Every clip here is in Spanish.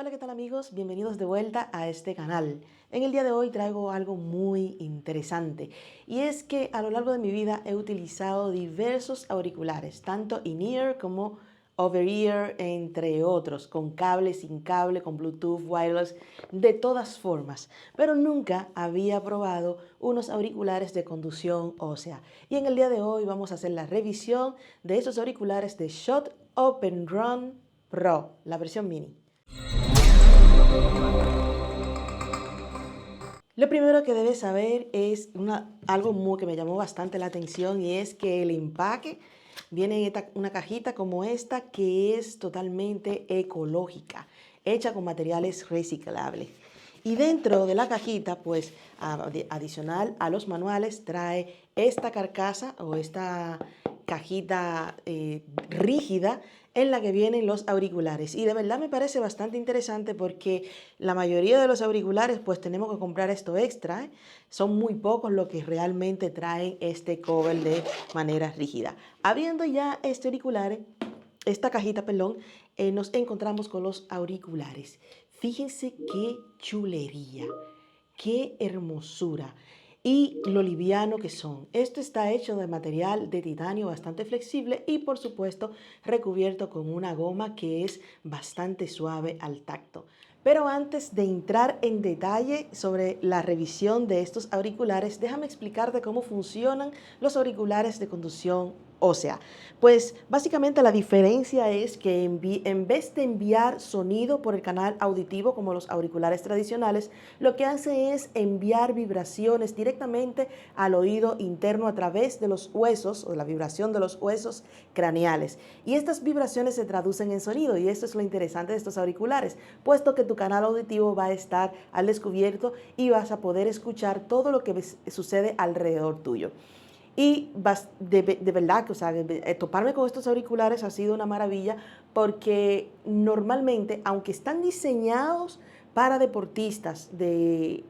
Hola, ¿qué tal amigos? Bienvenidos de vuelta a este canal. En el día de hoy traigo algo muy interesante y es que a lo largo de mi vida he utilizado diversos auriculares, tanto in-ear como over-ear, entre otros, con cable, sin cable, con Bluetooth, wireless, de todas formas, pero nunca había probado unos auriculares de conducción ósea. Y en el día de hoy vamos a hacer la revisión de esos auriculares de Shure Open Run Pro, la versión mini. Lo primero que debes saber es algo que me llamó bastante la atención y es que el empaque viene en una cajita como esta que es totalmente ecológica, hecha con materiales reciclables. Y dentro de la cajita, pues adicional a los manuales, trae esta carcasa o esta cajita rígida en la que vienen los auriculares. Y de verdad me parece bastante interesante porque la mayoría de los auriculares pues tenemos que comprar esto extra, ¿eh? Son muy pocos los que realmente traen este cover de manera rígida. Abriendo ya esta cajita, perdón, nos encontramos con los auriculares. Fíjense qué chulería, qué hermosura y lo liviano que son. Esto está hecho de material de titanio bastante flexible y por supuesto recubierto con una goma que es bastante suave al tacto. Pero antes de entrar en detalle sobre la revisión de estos auriculares, déjame explicarte cómo funcionan los auriculares de conducción ósea. Pues básicamente la diferencia es que en vez de enviar sonido por el canal auditivo como los auriculares tradicionales, lo que hace es enviar vibraciones directamente al oído interno a través de los huesos o la vibración de los huesos craneales. Y estas vibraciones se traducen en sonido y esto es lo interesante de estos auriculares, puesto que tu canal auditivo va a estar al descubierto y vas a poder escuchar todo lo que sucede alrededor tuyo. Y de verdad que, o sea, toparme con estos auriculares ha sido una maravilla porque normalmente, aunque están diseñados para deportistas de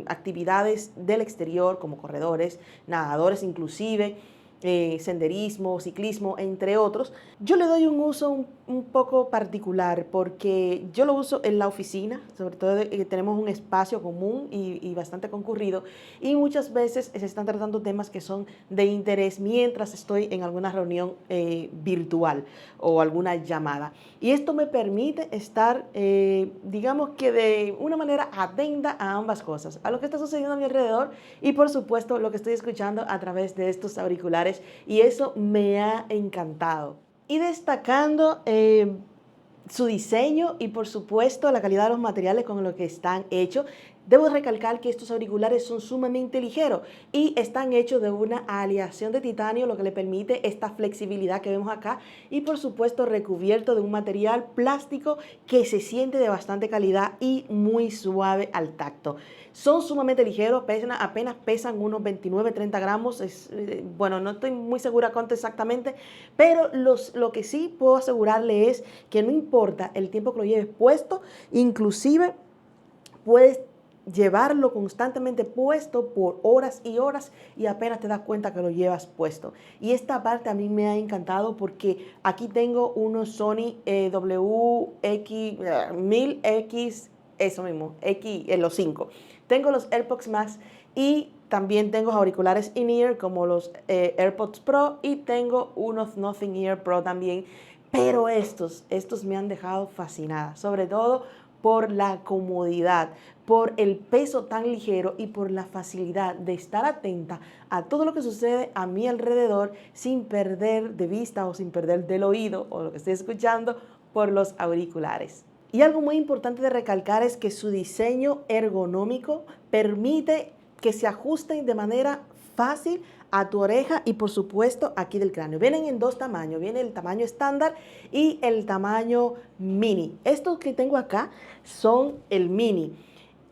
actividades del exterior, como corredores, nadadores inclusive, senderismo, ciclismo, entre otros, yo le doy un uso un poco particular porque yo lo uso en la oficina, sobre todo tenemos un espacio común y bastante concurrido y muchas veces se están tratando temas que son de interés mientras estoy en alguna reunión virtual o alguna llamada. Y esto me permite estar, digamos que de una manera atenta a ambas cosas, a lo que está sucediendo a mi alrededor y por supuesto lo que estoy escuchando a través de estos auriculares y eso me ha encantado. Y destacando su diseño y por supuesto la calidad de los materiales con los que están hechos. Debo recalcar que estos auriculares son sumamente ligeros y están hechos de una aleación de titanio, lo que le permite esta flexibilidad que vemos acá y por supuesto recubierto de un material plástico que se siente de bastante calidad y muy suave al tacto. Son sumamente ligeros, apenas pesan unos 29-30 gramos, bueno, no estoy muy segura cuánto exactamente, pero lo que sí puedo asegurarle es que no importa el tiempo que lo lleves puesto, inclusive puedes llevarlo constantemente puesto por horas y horas y apenas te das cuenta que lo llevas puesto. Y esta parte a mí me ha encantado porque aquí tengo unos Sony WX 1000X, eso mismo, X en los 5. Tengo los AirPods Max y también tengo auriculares in-ear como los AirPods Pro y tengo unos Nothing Ear Pro también. Pero estos me han dejado fascinada, sobre todo por la comodidad, por el peso tan ligero y por la facilidad de estar atenta a todo lo que sucede a mi alrededor sin perder de vista o sin perder del oído o lo que estoy escuchando por los auriculares. Y algo muy importante de recalcar es que su diseño ergonómico permite que se ajusten de manera fácil a tu oreja y por supuesto aquí del cráneo. Vienen en dos tamaños, viene el tamaño estándar y el tamaño mini. Estos que tengo acá son el mini.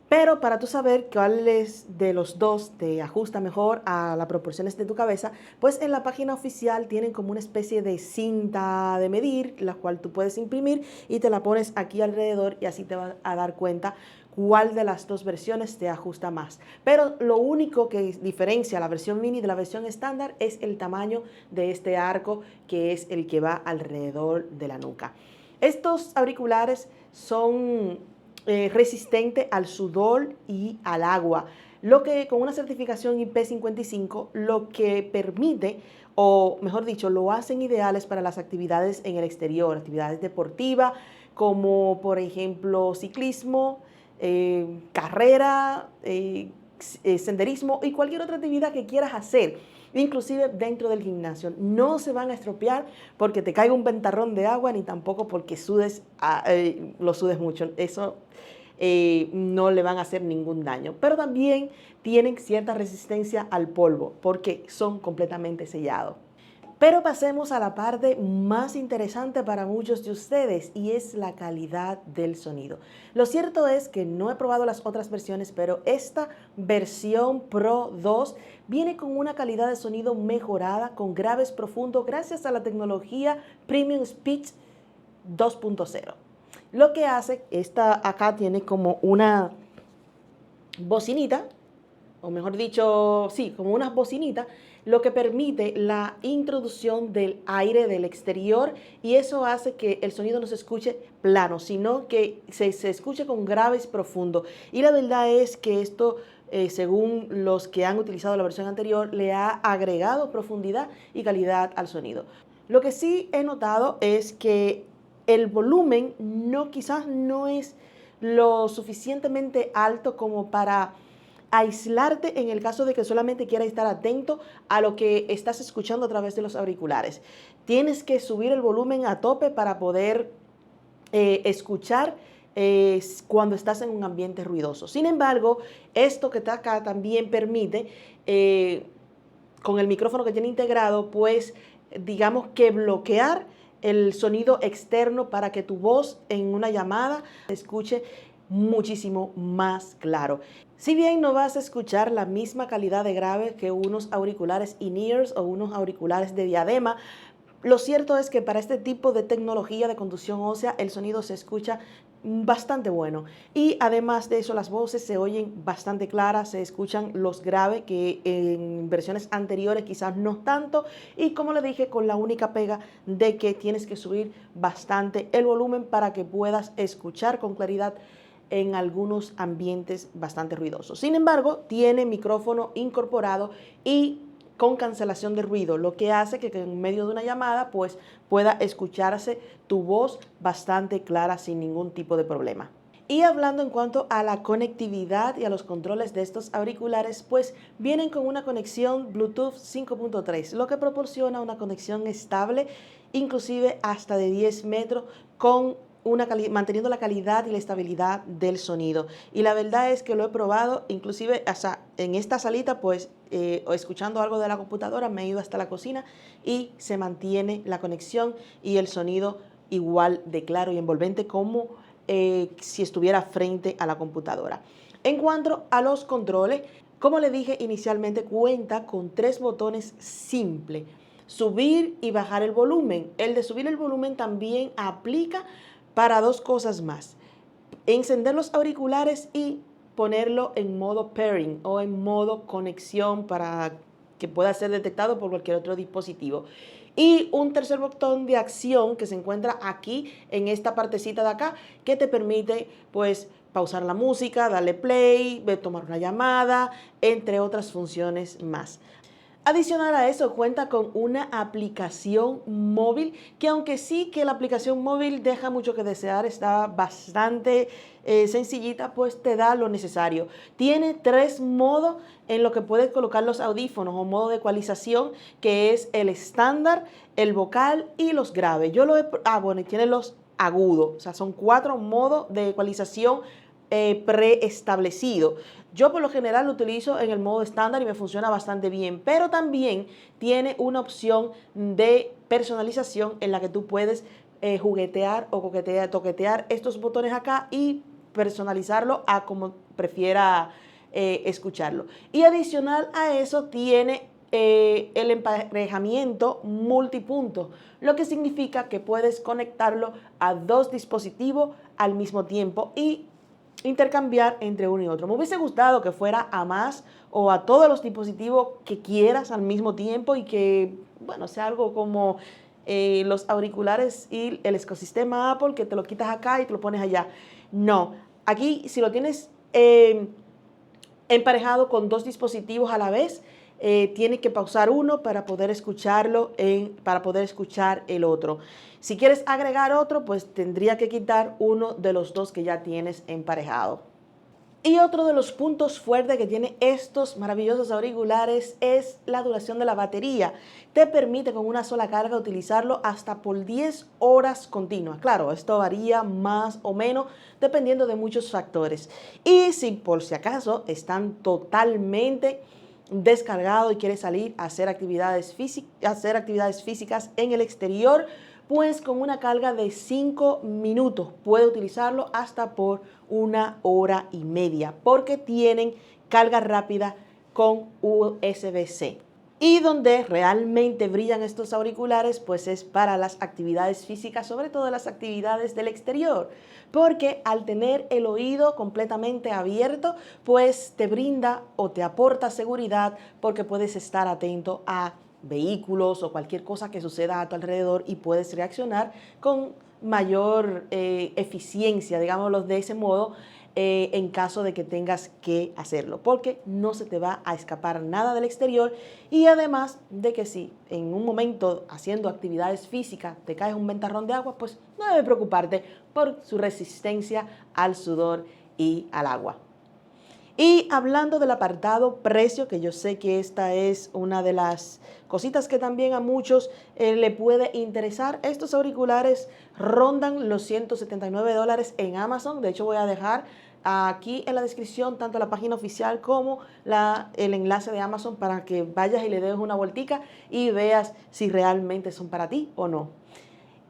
Pero para tú saber cuáles de los dos te ajusta mejor a las proporciones de tu cabeza, pues en la página oficial tienen como una especie de cinta de medir, la cual tú puedes imprimir y te la pones aquí alrededor y así te vas a dar cuenta cuál de las dos versiones te ajusta más. Pero lo único que diferencia la versión mini de la versión estándar es el tamaño de este arco que es el que va alrededor de la nuca. Estos auriculares son resistentes al sudor y al agua, lo que con una certificación IP55 lo que permite, o mejor dicho, lo hacen ideales para las actividades en el exterior, actividades deportivas, como por ejemplo ciclismo, carrera, senderismo y cualquier otra actividad que quieras hacer, inclusive dentro del gimnasio. No se van a estropear porque te caiga un ventarrón de agua, ni tampoco porque lo sudes mucho. Eso no le van a hacer ningún daño. Pero también tienen cierta resistencia al polvo porque son completamente sellados. Pero pasemos a la parte más interesante para muchos de ustedes y es la calidad del sonido. Lo cierto es que no he probado las otras versiones, pero esta versión Pro 2 viene con una calidad de sonido mejorada con graves profundos gracias a la tecnología Premium Speech 2.0. Lo que hace, esta acá tiene como una bocinita, o mejor dicho, sí, como unas bocinitas, lo que permite la introducción del aire del exterior y eso hace que el sonido no se escuche plano, sino que se escuche con graves profundos. Y la verdad es que esto, según los que han utilizado la versión anterior, le ha agregado profundidad y calidad al sonido. Lo que sí he notado es que el volumen quizás no es lo suficientemente alto como para aislarte en el caso de que solamente quieras estar atento a lo que estás escuchando a través de los auriculares. Tienes que subir el volumen a tope para poder escuchar cuando estás en un ambiente ruidoso. Sin embargo, esto que está acá también permite, con el micrófono que tiene integrado, pues digamos que bloquear el sonido externo para que tu voz en una llamada se escuche muchísimo más claro. Si bien no vas a escuchar la misma calidad de grave que unos auriculares in-ears o unos auriculares de diadema, lo cierto es que para este tipo de tecnología de conducción ósea el sonido se escucha bastante bueno y además de eso las voces se oyen bastante claras, se escuchan los graves que en versiones anteriores quizás no tanto y como le dije con la única pega de que tienes que subir bastante el volumen para que puedas escuchar con claridad en algunos ambientes bastante ruidosos. Sin embargo, tiene micrófono incorporado y con cancelación de ruido, lo que hace que en medio de una llamada pues pueda escucharse tu voz bastante clara sin ningún tipo de problema. Y hablando en cuanto a la conectividad y a los controles de estos auriculares, pues vienen con una conexión Bluetooth 5.3, lo que proporciona una conexión estable, inclusive hasta de 10 metros, con manteniendo la calidad y la estabilidad del sonido. Y la verdad es que lo he probado, inclusive hasta en esta salita, pues escuchando algo de la computadora, me he ido hasta la cocina y se mantiene la conexión y el sonido igual de claro y envolvente como si estuviera frente a la computadora. En cuanto a los controles, como le dije inicialmente, cuenta con 3 botones simples: subir y bajar el volumen. El de subir el volumen también aplica para 2 cosas más: encender los auriculares y ponerlo en modo pairing o en modo conexión para que pueda ser detectado por cualquier otro dispositivo. Y un tercer botón de acción que se encuentra aquí en esta partecita de acá, que te permite pues pausar la música, darle play, tomar una llamada, entre otras funciones más. Adicional a eso, cuenta con una aplicación móvil que, aunque sí que la aplicación móvil deja mucho que desear, está bastante sencillita, pues te da lo necesario. Tiene 3 modos en los que puedes colocar los audífonos o modo de ecualización, que es el estándar, el vocal y los graves. Yo lo he, bueno, y tiene los agudos, o sea, son 4 modos de ecualización preestablecido. Yo por lo general lo utilizo en el modo estándar y me funciona bastante bien, pero también tiene una opción de personalización en la que tú puedes juguetear o toquetear estos botones acá y personalizarlo a como prefiera escucharlo. Y adicional a eso tiene el emparejamiento multipunto, lo que significa que puedes conectarlo a 2 dispositivos al mismo tiempo y intercambiar entre uno y otro. Me hubiese gustado que fuera a más o a todos los dispositivos que quieras al mismo tiempo y que, bueno, sea algo como los auriculares y el ecosistema Apple, que te lo quitas acá y te lo pones allá. No, aquí si lo tienes emparejado con dos dispositivos a la vez, tienes que pausar uno para poder escucharlo, para poder escuchar el otro. Si quieres agregar otro, pues tendría que quitar uno de los dos que ya tienes emparejado. Y otro de los puntos fuertes que tiene estos maravillosos auriculares es la duración de la batería. Te permite con una sola carga utilizarlo hasta por 10 horas continuas. Claro, esto varía más o menos dependiendo de muchos factores. Y si por si acaso están totalmente descargados y quieres salir a hacer actividades físicas en el exterior, pues con una carga de 5 minutos puede utilizarlo hasta por 1 hora y media, porque tienen carga rápida con USB-C. Y donde realmente brillan estos auriculares, pues es para las actividades físicas, sobre todo las actividades del exterior, porque al tener el oído completamente abierto, pues te brinda o te aporta seguridad, porque puedes estar atento a vehículos o cualquier cosa que suceda a tu alrededor y puedes reaccionar con mayor eficiencia, digámoslo de ese modo, en caso de que tengas que hacerlo, porque no se te va a escapar nada del exterior. Y además de que si en un momento haciendo actividades físicas te caes un ventarrón de agua, pues no debes preocuparte por su resistencia al sudor y al agua. Y hablando del apartado precio, que yo sé que esta es una de las cositas que también a muchos le puede interesar, estos auriculares rondan los $179 en Amazon. De hecho, voy a dejar aquí en la descripción tanto la página oficial como el enlace de Amazon para que vayas y le des una vueltica y veas si realmente son para ti o no.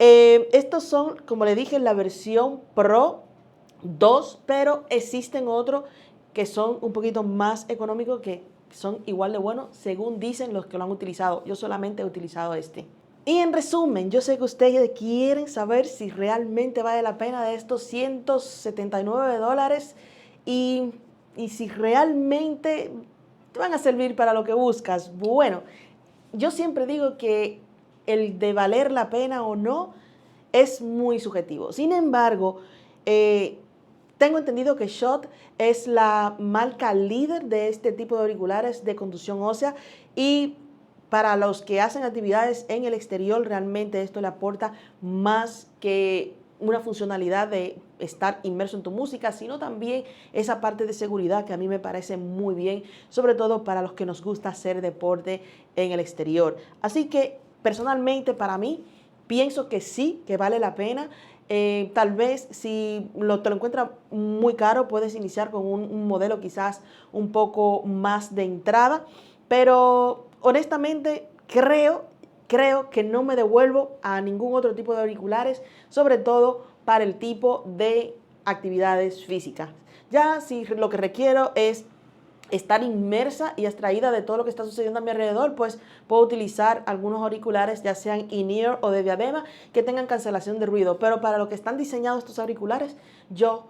Estos son, como le dije, la versión Pro 2, pero existen otros que son un poquito más económicos, que son igual de buenos, según dicen los que lo han utilizado. Yo solamente he utilizado este. Y en resumen, yo sé que ustedes quieren saber si realmente vale la pena de estos $179 y si realmente te van a servir para lo que buscas. Bueno, yo siempre digo que el de valer la pena o no es muy subjetivo. Sin embargo, tengo entendido que Shure es la marca líder de este tipo de auriculares de conducción ósea, y para los que hacen actividades en el exterior, realmente esto le aporta más que una funcionalidad de estar inmerso en tu música, sino también esa parte de seguridad que a mí me parece muy bien, sobre todo para los que nos gusta hacer deporte en el exterior. Así que personalmente para mí, pienso que sí, que vale la pena. Tal vez si te lo encuentras muy caro, puedes iniciar con un modelo quizás un poco más de entrada, pero honestamente creo que no me devuelvo a ningún otro tipo de auriculares, sobre todo para el tipo de actividades físicas. Ya si lo que requiero es estar inmersa y abstraída de todo lo que está sucediendo a mi alrededor, pues puedo utilizar algunos auriculares, ya sean in-ear o de diadema, que tengan cancelación de ruido. Pero para lo que están diseñados estos auriculares, yo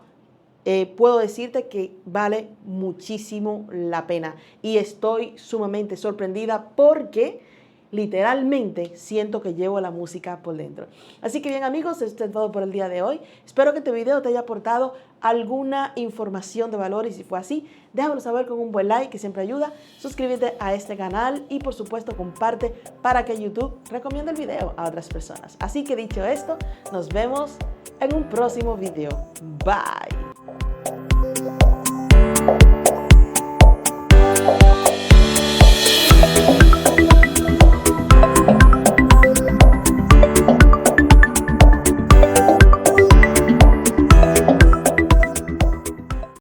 puedo decirte que vale muchísimo la pena. Y estoy sumamente sorprendida porque literalmente siento que llevo la música por dentro. Así que bien, amigos, esto es todo por el día de hoy. Espero que este video te haya aportado alguna información de valor, y si fue así, déjamelo saber con un buen like, que siempre ayuda. Suscríbete a este canal y por supuesto comparte para que YouTube recomiende el video a otras personas. Así que dicho esto, nos vemos en un próximo video. Bye.